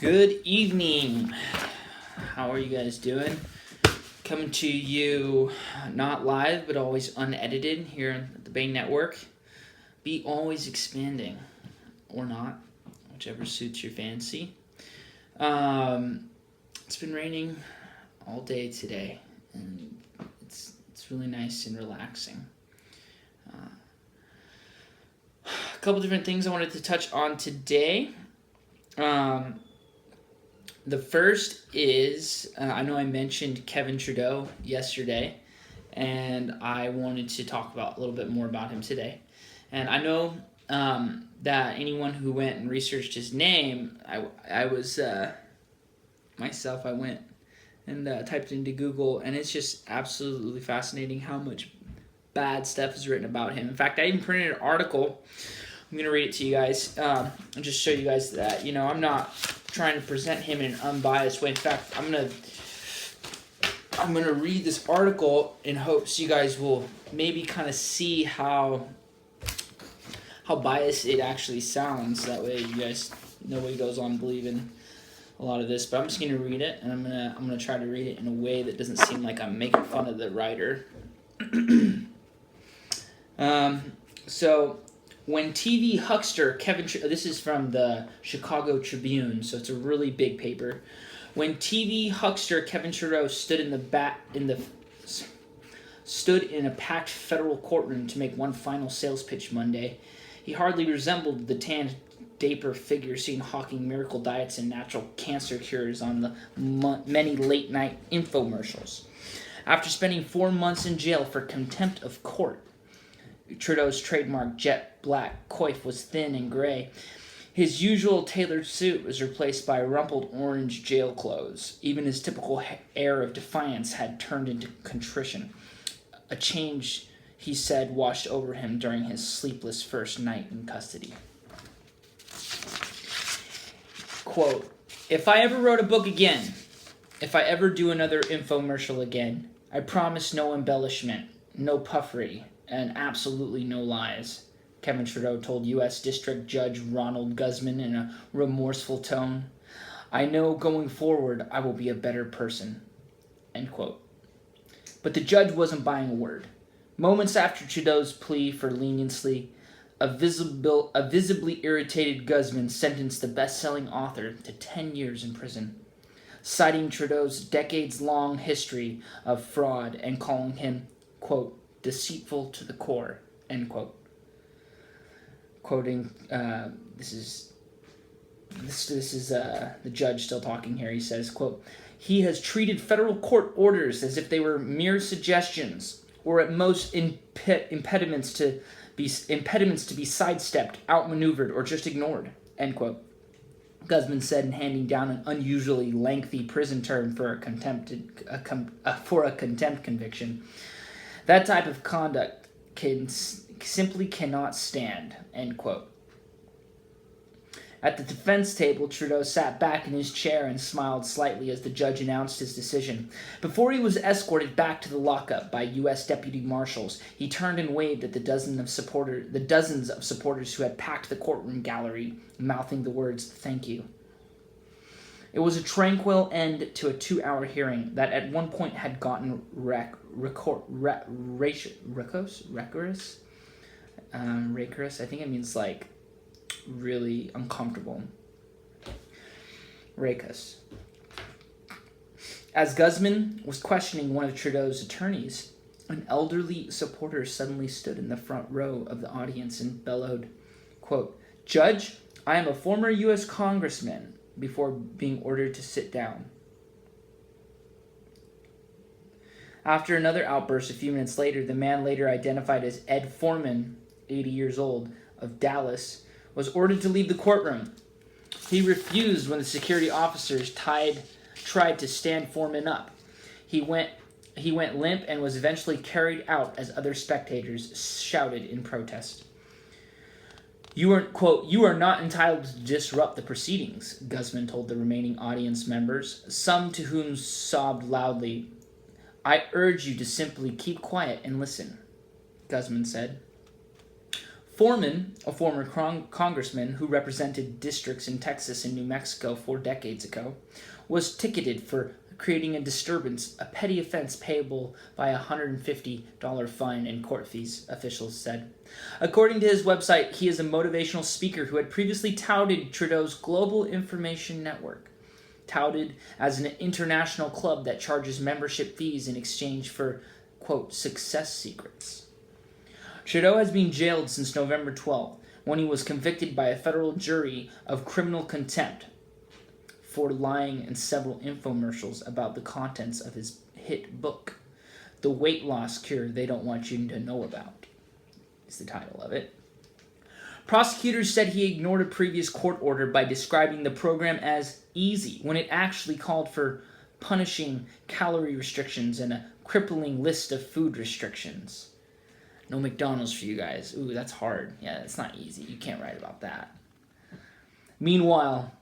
Good evening. How are you guys doing? Coming to you not live, but always unedited here at the Bae Network. Be always expanding, or not, whichever suits your fancy. It's been raining all day today, and it's really nice and relaxing. A couple different things I wanted to touch on today. The first is, I know I mentioned Kevin Trudeau yesterday, and I wanted to talk a little bit more about him today. And I know that anyone who went and researched his name, I went and typed into Google, and it's just absolutely fascinating how much bad stuff is written about him. In fact, I even printed an article. I'm going to read it to you guys and just show you guys that, I'm not trying to present him in an unbiased way. In fact, I'm going to read this article in hopes you guys will maybe kind of see how biased it actually sounds. That way you guys, nobody goes on believing a lot of this. But I'm just going to read it, and I'm going to try to read it in a way that doesn't seem like I'm making fun of the writer. So, when TV huckster Kevin Trudeau, this is from the Chicago Tribune, so it's a really big paper. When TV huckster Kevin Trudeau stood in a packed federal courtroom to make one final sales pitch Monday, he hardly resembled the tanned dapper figure seen hawking miracle diets and natural cancer cures on the many late-night infomercials. After spending 4 months in jail for contempt of court, Trudeau's trademark jet black coif was thin and gray. His usual tailored suit was replaced by rumpled orange jail clothes. Even his typical air of defiance had turned into contrition. A change, he said, washed over him during his sleepless first night in custody. Quote, "If I ever wrote a book again, if I ever do another infomercial again, I promise no embellishment, no puffery, and absolutely no lies," Kevin Trudeau told U.S. District Judge Ronald Guzman in a remorseful tone. "I know going forward I will be a better person." End quote. But the judge wasn't buying a word. Moments after Trudeau's plea for leniency, a visibly irritated Guzman sentenced the best-selling author to 10 years in prison, citing Trudeau's decades-long history of fraud and calling him, quote, "deceitful to the core," end quote. Quoting, this is the judge still talking here. He says, quote, "He has treated federal court orders as if they were mere suggestions, or at most impediments to be sidestepped, outmaneuvered, or just ignored," end quote. Guzman said in handing down an unusually lengthy prison term for a contempt conviction. "That type of conduct simply cannot stand," end quote. At the defense table, Trudeau sat back in his chair and smiled slightly as the judge announced his decision. Before he was escorted back to the lockup by U.S. deputy marshals, he turned and waved at the dozens of supporters who had packed the courtroom gallery, mouthing the words, "Thank you." It was a tranquil end to a 2-hour hearing that at one point had gotten rancorous. I think it means like really uncomfortable. Racist. As Guzman was questioning one of Trudeau's attorneys, an elderly supporter suddenly stood in the front row of the audience and bellowed, quote, "Judge, I am a former U.S. congressman," before being ordered to sit down. After another outburst a few minutes later, the man later identified as Ed Foreman, 80 years old, of Dallas, was ordered to leave the courtroom. He refused when the security officers tried to stand Foreman up. He went limp and was eventually carried out as other spectators shouted in protest. "You are not entitled to disrupt the proceedings," Guzman told the remaining audience members, some to whom sobbed loudly. "I urge you to simply keep quiet and listen," Guzman said. Foreman, a former congressman who represented districts in Texas and New Mexico 4 decades ago, was ticketed for creating a disturbance, a petty offense payable by a $150 fine and court fees, officials said. According to his website, he is a motivational speaker who had previously touted Trudeau's Global Information Network, touted as an international club that charges membership fees in exchange for, quote, success secrets. Trudeau has been jailed since November 12, when he was convicted by a federal jury of criminal contempt for lying in several infomercials about the contents of his hit book, The Weight Loss Cure They Don't Want You to Know About, is the title of it. Prosecutors said he ignored a previous court order by describing the program as easy, when it actually called for punishing calorie restrictions and a crippling list of food restrictions. No McDonald's for you guys. Ooh, that's hard. Yeah, it's not easy. You can't write about that. Meanwhile,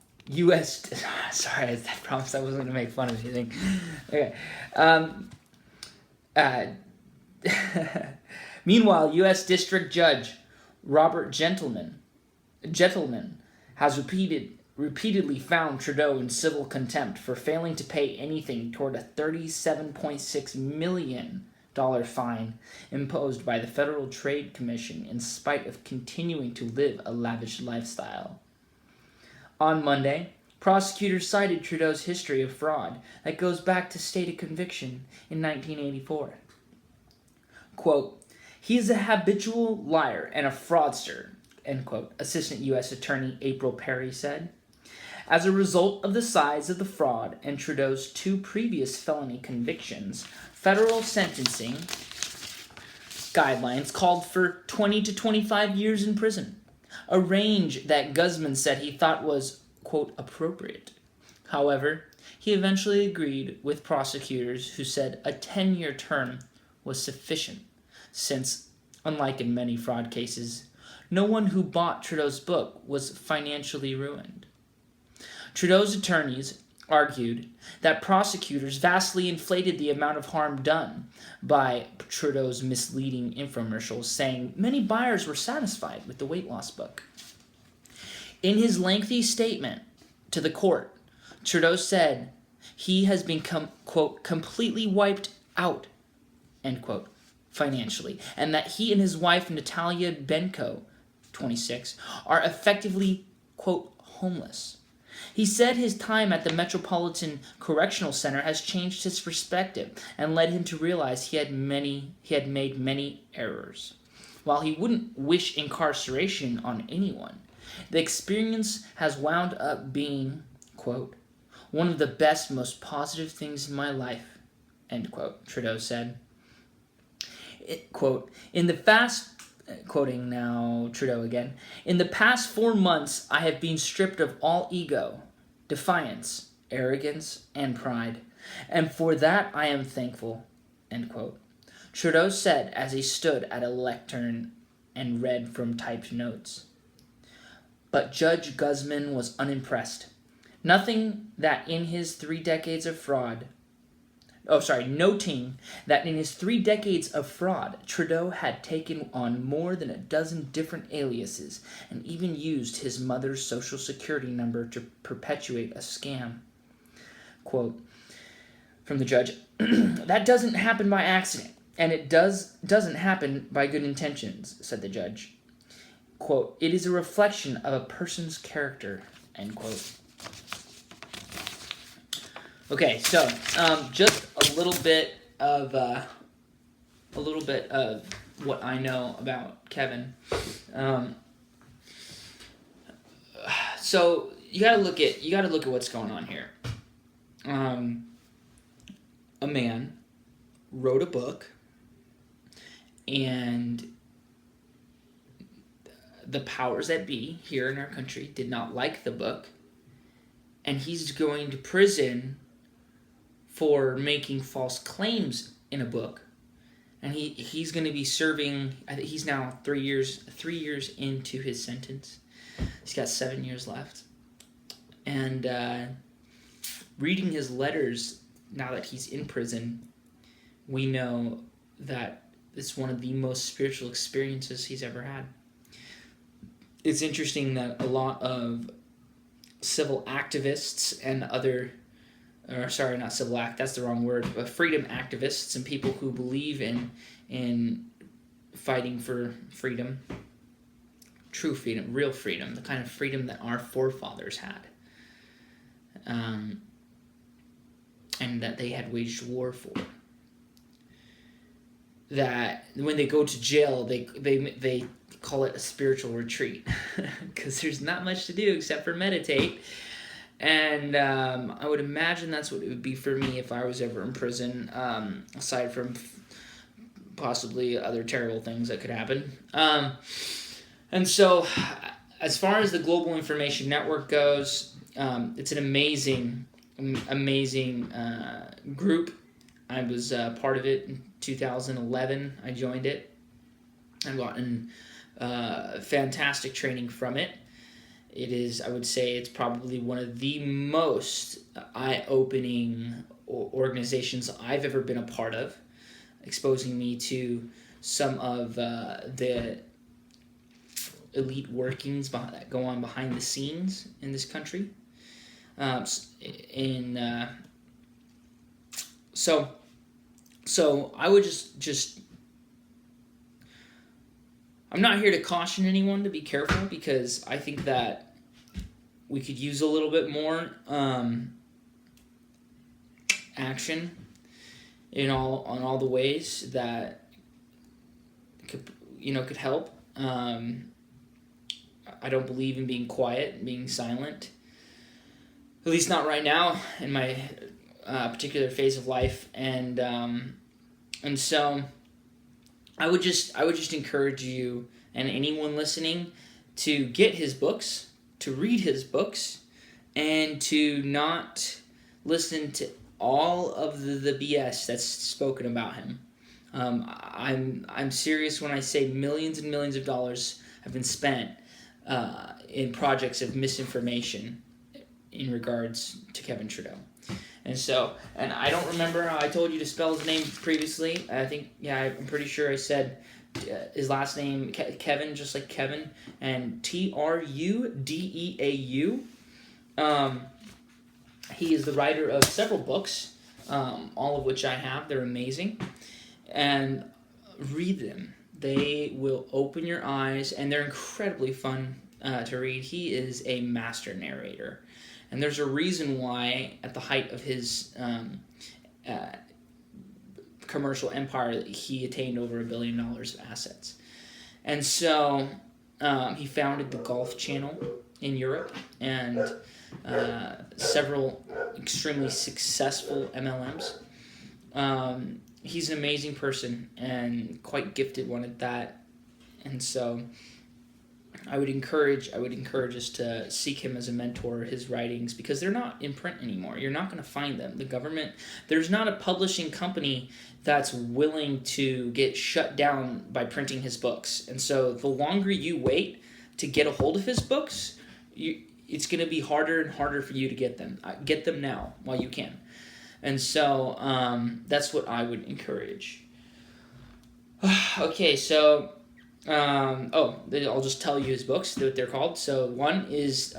Sorry, I promised I wasn't going to make fun of anything. Okay. Meanwhile, U.S. District Judge Robert Gentleman has repeatedly found Trudeau in civil contempt for failing to pay anything toward a $37.6 million fine imposed by the Federal Trade Commission in spite of continuing to live a lavish lifestyle. On Monday, prosecutors cited Trudeau's history of fraud that goes back to state of conviction in 1984. Quote, "He is a habitual liar and a fraudster," end quote, Assistant U.S. Attorney April Perry said. As a result of the size of the fraud and Trudeau's 2 previous felony convictions, federal sentencing guidelines called for 20 to 25 years in prison, a range that Guzman said he thought was, quote, appropriate. However, he eventually agreed with prosecutors who said a 10-year term was sufficient, since, unlike in many fraud cases, no one who bought Trudeau's book was financially ruined. Trudeau's attorneys argued that prosecutors vastly inflated the amount of harm done by Trudeau's misleading infomercials, saying many buyers were satisfied with the weight loss book. In his lengthy statement to the court, Trudeau said he has been, quote, completely wiped out, end quote, financially, and that he and his wife, Natalia Benko, 26, are effectively, quote, homeless. He said his time at the Metropolitan Correctional Center has changed his perspective and led him to realize he had made many errors. While he wouldn't wish incarceration on anyone, the experience has wound up being, quote, one of the best, most positive things in my life, end quote, Trudeau said. Quote, quoting now Trudeau again, "In the past 4 months, I have been stripped of all ego, defiance, arrogance, and pride, and for that I am thankful," end quote, Trudeau said as he stood at a lectern and read from typed notes. But Judge Guzman was unimpressed. Noting that in his 3 decades of fraud, Trudeau had taken on more than a dozen different aliases and even used his mother's social security number to perpetuate a scam. Quote from the judge, "That doesn't happen by accident, and it doesn't happen by good intentions," said the judge. Quote, "It is a reflection of a person's character," end quote. Okay, so just a little bit of what I know about Kevin. So you gotta look at what's going on here. A man wrote a book, and the powers that be here in our country did not like the book, and he's going to prison for making false claims in a book, and he's going to be serving. I think he's now 3 years into his sentence. He's got 7 years left, and reading his letters now that he's in prison, we know that it's one of the most spiritual experiences he's ever had. it's interesting that a lot of civil activists and not civil act, that's the wrong word, but freedom activists and people who believe in fighting for freedom, true freedom, real freedom, the kind of freedom that our forefathers had, and that they had waged war for. That when they go to jail, they call it a spiritual retreat because there's not much to do except for meditate. And I would imagine that's what it would be for me if I was ever in prison, aside from possibly other terrible things that could happen. And so, as far as the Global Information Network goes, it's an amazing group. I was part of it in 2011. I joined it and gotten fantastic training from it. It is, I would say, it's probably one of the most eye-opening organizations I've ever been a part of, exposing me to some of the elite workings that go on behind the scenes in this country. So I would just I'm not here to caution anyone to be careful, because I think that we could use a little bit more action on all the ways that could help. I don't believe in being quiet, being silent. At least not right now in my particular phase of life, and so I would just encourage you and anyone listening to get his books, to read his books, and to not listen to all of the BS that's spoken about him. I'm serious when I say millions and millions of dollars have been spent in projects of misinformation in regards to Kevin Trudeau. And I don't remember how I told you to spell his name previously. I'm pretty sure I said his last name, Kevin, just like Kevin, and Trudeau. He is the writer of several books, all of which I have. They're amazing. And read them. They will open your eyes, and they're incredibly fun to read. He is a master narrator. And there's a reason why, at the height of his commercial empire, he attained over $1 billion of assets. And so he founded the Golf Channel in Europe and several extremely successful MLMs. He's an amazing person and quite gifted one at that. And so I would encourage us to seek him as a mentor, his writings, because they're not in print anymore. You're not going to find them. The government, there's not a publishing company that's willing to get shut down by printing his books. And so the longer you wait to get a hold of his books, it's going to be harder and harder for you to get them. Get them now while you can. And so that's what I would encourage. Okay, so I'll just tell you his books, what they're called. So one is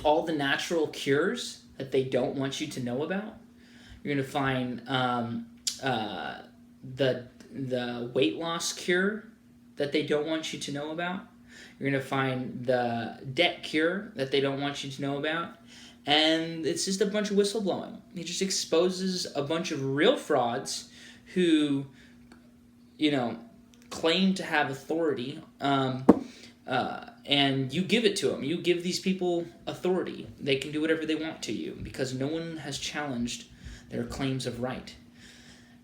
all the natural cures that they don't want you to know about. You're going to find the weight loss cure that they don't want you to know about. You're going to find the debt cure that they don't want you to know about. And it's just a bunch of whistleblowing. He just exposes a bunch of real frauds who, claim to have authority, and you give it to them. You give these people authority. They can do whatever they want to you because no one has challenged their claims of right.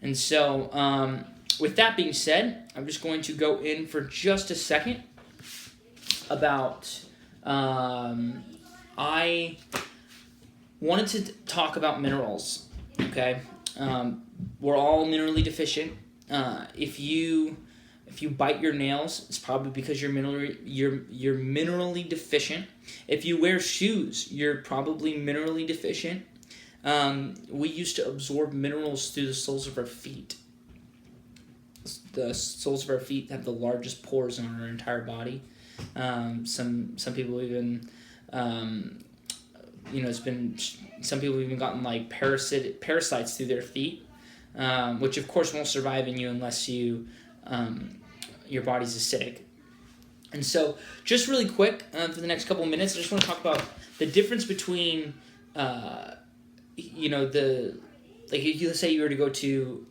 And so, with that being said, I'm just going to go in for just a second about, I wanted to talk about minerals, okay? We're all minerally deficient. If you bite your nails, it's probably because you're minerally deficient. If you wear shoes, you're probably minerally deficient. We used to absorb minerals through the soles of our feet. The soles of our feet have the largest pores in our entire body. Some people even, it's been, some people have even gotten like parasites through their feet, which of course won't survive in you unless your body's acidic. And so, just really quick, for the next couple of minutes, I just want to talk about the difference between, let's say you were to go to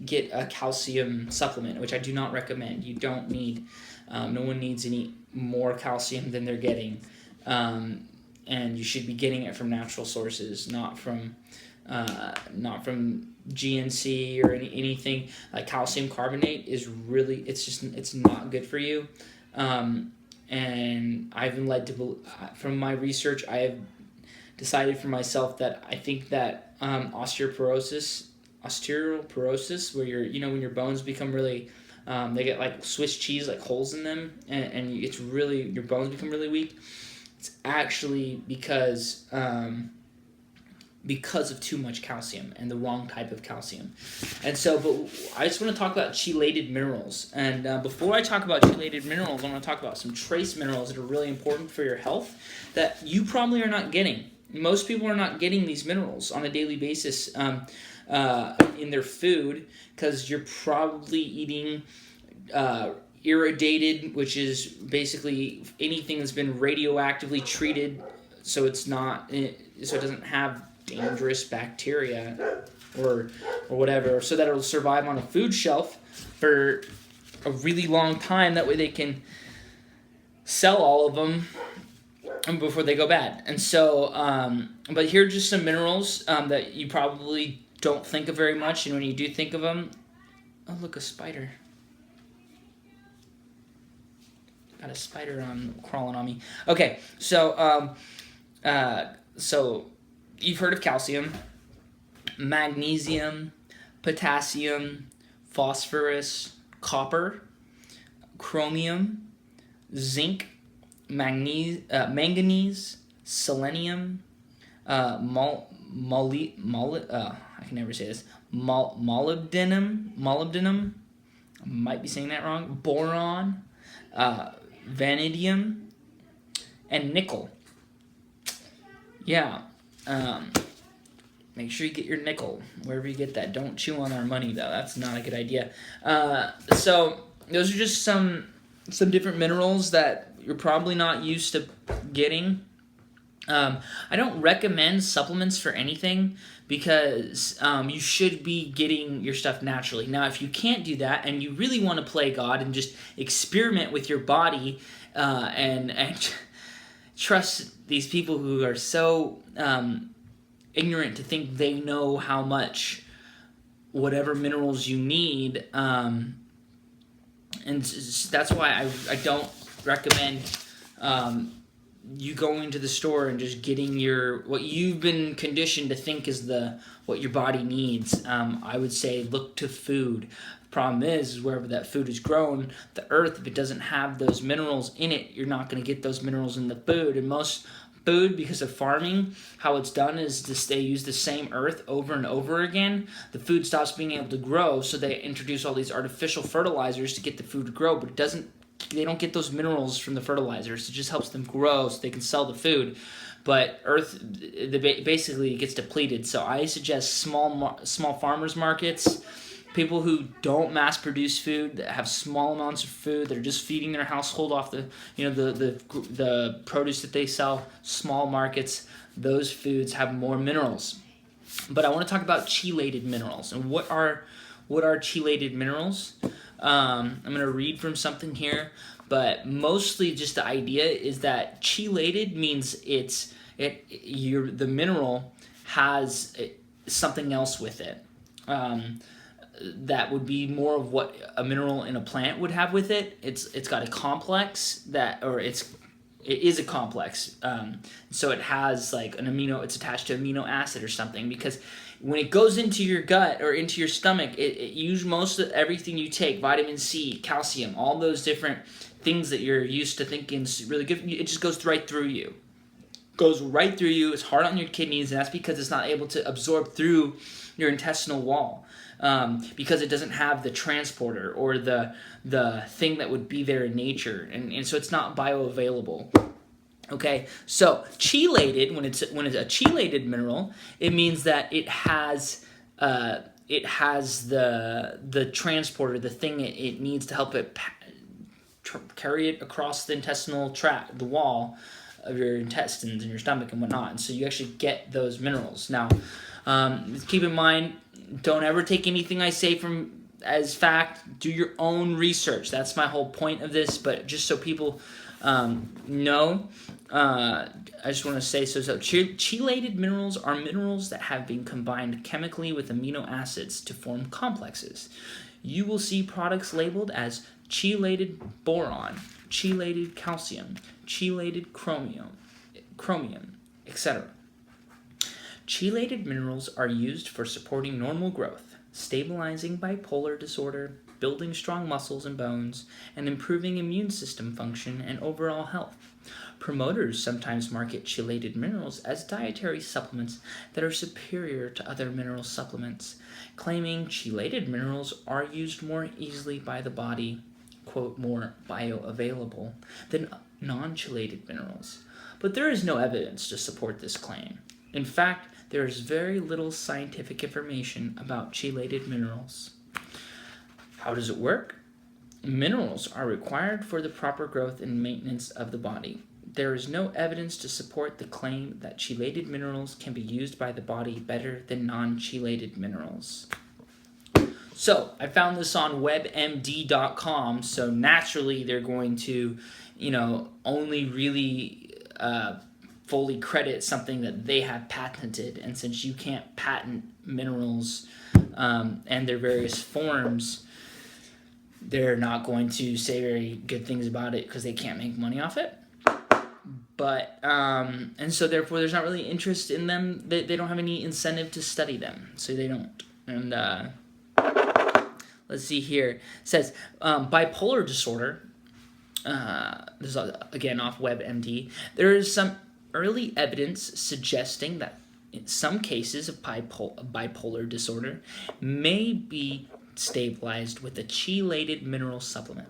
get a calcium supplement, which I do not recommend. You don't need, no one needs any more calcium than they're getting. And you should be getting it from natural sources, not from GNC or anything. Like calcium carbonate is really, it's not good for you. And I've been led to, from my research, I have decided for myself that I think that osteoporosis, where when your bones become really, they get like Swiss cheese, like holes in them, and it's really, your bones become really weak. It's actually because of too much calcium and the wrong type of calcium. And so, but I just want to talk about chelated minerals. And before I talk about chelated minerals, I want to talk about some trace minerals that are really important for your health that you probably are not getting. Most people are not getting these minerals on a daily basis in their food because you're probably eating irradiated, which is basically anything that's been radioactively treated, so it doesn't have dangerous bacteria or whatever, so that it'll survive on a food shelf for a really long time. That way they can sell all of them before they go bad. And so, but here are just some minerals that you probably don't think of very much, and when you do think of them, oh look, a spider. Got a spider crawling on me. Okay, so you've heard of calcium, magnesium, potassium, phosphorus, copper, chromium, zinc, manganese, selenium, I can never say this, molybdenum, I might be saying that wrong, boron, vanadium, and nickel. Yeah. Make sure you get your nickel wherever you get that. Don't chew on our money though. That's not a good idea. So those are just some different minerals that you're probably not used to getting. I don't recommend supplements for anything because you should be getting your stuff naturally. Now, if you can't do that and you really want to play God and just experiment with your body and trust these people who are so ignorant to think they know how much whatever minerals you need, and that's why I don't recommend you going to the store and just getting what you've been conditioned to think is what your body needs. I would say look to food. The problem is wherever that food is grown, the earth, if it doesn't have those minerals in it, you're not going to get those minerals in the food. And most food, because of farming, how it's done is they use the same earth over and over again. The food stops being able to grow, so they introduce all these artificial fertilizers to get the food to grow, but they don't get those minerals from the fertilizers. It just helps them grow so they can sell the food. But earth basically gets depleted. So I suggest small farmers markets, people who don't mass produce food, that have small amounts of food, that are just feeding their household off the produce that they sell. Small markets, those foods have more minerals. But I want to talk about chelated minerals. And what are chelated minerals? I'm going to read from something here, but mostly just the idea is that chelated means the mineral has something else with it. That would be more of what a mineral in a plant would have with it. It's got a complex it is a complex. So it has like it's attached to amino acid or something, because when it goes into your gut or into your stomach, it uses most of everything you take, vitamin C, calcium, all those different things that you're used to thinking is really good. It just goes right through you. goes right through you. It's hard on your kidneys, and that's because it's not able to absorb through your intestinal wall, because it doesn't have the transporter or the thing that would be there in nature, and so it's not bioavailable. Okay, so chelated, when it's a chelated mineral, it means that it has the transporter, the thing it needs to help it carry it across the intestinal tract, the wall of your intestines and your stomach and whatnot, and so you actually get those minerals. Now, keep in mind, don't ever take anything I say as fact. Do your own research. That's my whole point of this. But just so people know, I just want to say so. Chelated minerals are minerals that have been combined chemically with amino acids to form complexes. You will see products labeled as chelated boron, chelated calcium, chelated chromium, etc. Chelated minerals are used for supporting normal growth, stabilizing bipolar disorder, building strong muscles and bones, and improving immune system function and overall health. Promoters sometimes market chelated minerals as dietary supplements that are superior to other mineral supplements, claiming chelated minerals are used more easily by the body, quote, more bioavailable, than non-chelated minerals. But there is no evidence to support this claim. In fact, there is very little scientific information about chelated minerals. How does it work? Minerals are required for the proper growth and maintenance of the body. There is no evidence to support the claim that chelated minerals can be used by the body better than non-chelated minerals. So, I found this on webmd.com, so naturally they're going to, only really fully credit something that they have patented, and since you can't patent minerals and their various forms, they're not going to say very good things about it because they can't make money off it. But and so therefore there's not really interest in them. They don't have any incentive to study them, so they don't. And let's see here. It says bipolar disorder. This is again off WebMD. There is some early evidence suggesting that in some cases of bipolar disorder may be stabilized with a chelated mineral supplement.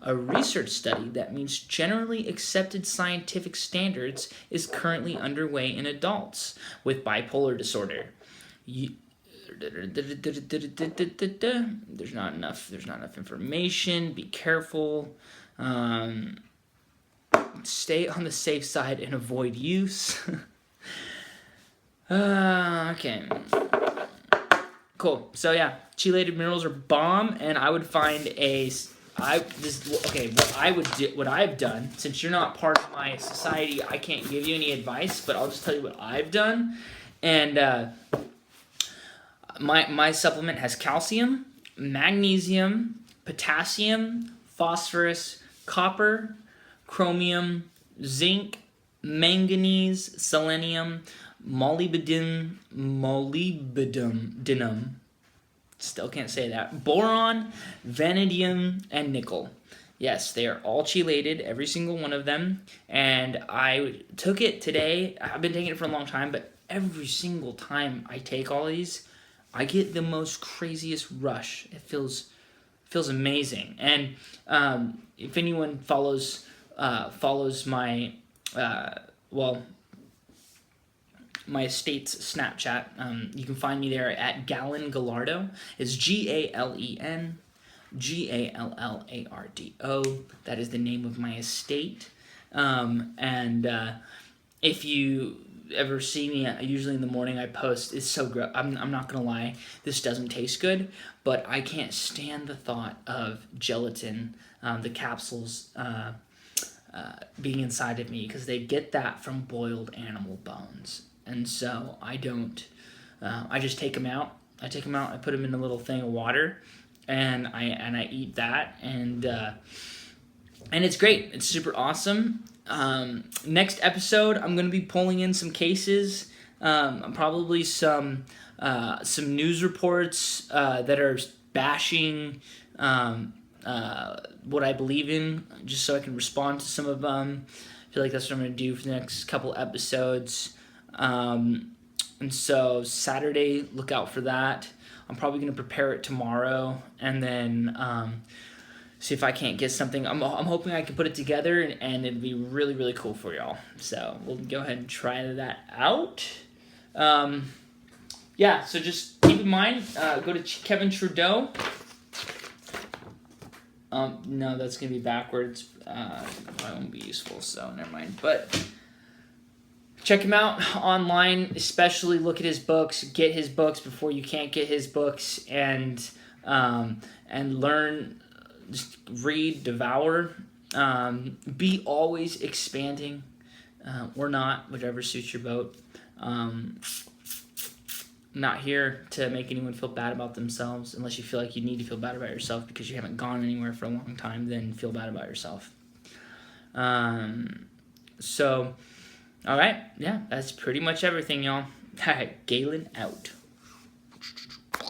A research study that meets generally accepted scientific standards is currently underway in adults with bipolar disorder. There's not enough information. Be careful. Stay on the safe side and avoid use. Okay. Cool. So yeah, chelated minerals are bomb, and I would find what I've done, since you're not part of my society, I can't give you any advice, but I'll just tell you what I've done. And my supplement has calcium, magnesium, potassium, phosphorus, copper, chromium, zinc, manganese, selenium, molybdenum, still can't say that, boron, vanadium, and nickel. Yes, they are all chelated, every single one of them, and I took it today. I've been taking it for a long time, but every single time I take all these, I get the most craziest rush. It feels amazing. And if anyone follows my my estate's Snapchat, you can find me there at Galen Gallardo. It's GalenGallardo. That is the name of my estate. And if you ever see me, usually in the morning I post. It's so gross. I'm not gonna lie, this doesn't taste good, but I can't stand the thought of gelatin, the capsules being inside of me, because they get that from boiled animal bones. And so I don't, I just take them out. I put them in a little thing of water, and I eat that, and it's great. It's super awesome. Next episode, I'm going to be pulling in some cases, probably some news reports that are bashing what I believe in, just so I can respond to some of them. feel like that's what I'm going to do for the next couple episodes. And so Saturday, look out for that. I'm probably going to prepare it tomorrow, and then see if I can't get something. I'm hoping I can put it together, and it'd be really, really cool for y'all. So we'll go ahead and try that out. Yeah, so just keep in mind, go to Kevin Trudeau. No, that's going to be backwards. Probably won't be useful, so never mind. But check him out online, especially look at his books, get his books before you can't get his books, and learn, just read, devour, be always expanding, or not, whichever suits your boat. Not here to make anyone feel bad about themselves, unless you feel like you need to feel bad about yourself because you haven't gone anywhere for a long time, then feel bad about yourself. So, all right, yeah, that's pretty much everything, y'all. All right, Galen out.